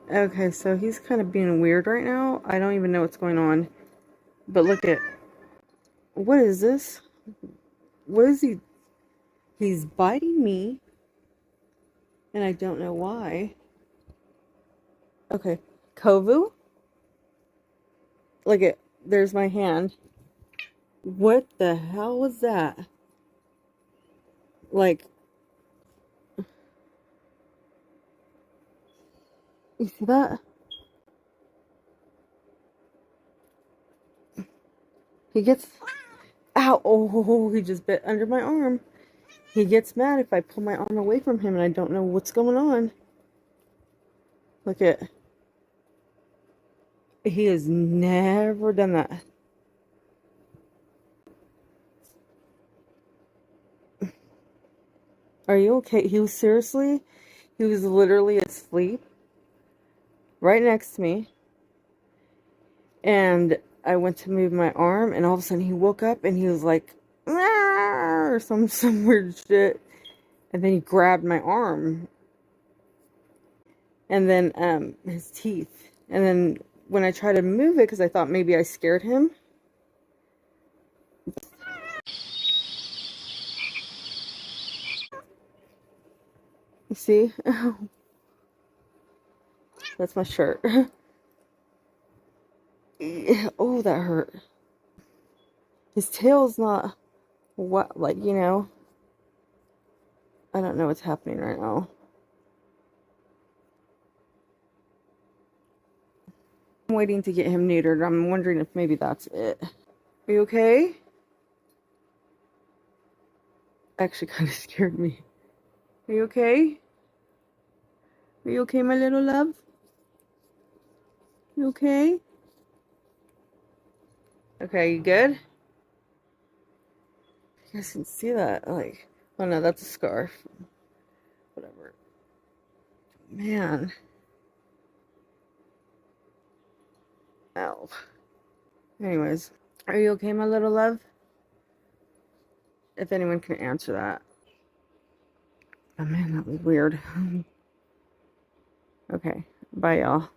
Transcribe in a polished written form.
Okay, so he's kind of being weird right now. I don't even know what's going on. But look at... What is this? What is he? He's biting me. And I don't know why. Okay. Kovu? Look at... There's my hand. What the hell was that? Like... You see that? He gets... Ow! Oh, he just bit under my arm. He gets mad if I pull my arm away from him and I don't know what's going on. Look at... He has never done that. Are you okay? He was seriously... He was literally asleep right next to me. And I went to move my arm and all of a sudden he woke up and he was like... or some weird shit. And then he grabbed my arm. And then his teeth. And then when I tried to move it, because I thought maybe I scared him. You see? That's my shirt. Oh, that hurt. His tail's not what, like, you know. I don't know what's happening right now. I'm waiting to get him neutered. I'm wondering if maybe that's it. Are you okay? Actually kind of scared me. Are you okay? Are you okay, my little love? You okay? Okay, you good? You guys can see that, like, oh no, that's a scarf. Whatever. Man. Ow. Anyways, are you okay, my little love? If anyone can answer that. Oh man, that was weird. Okay, bye y'all.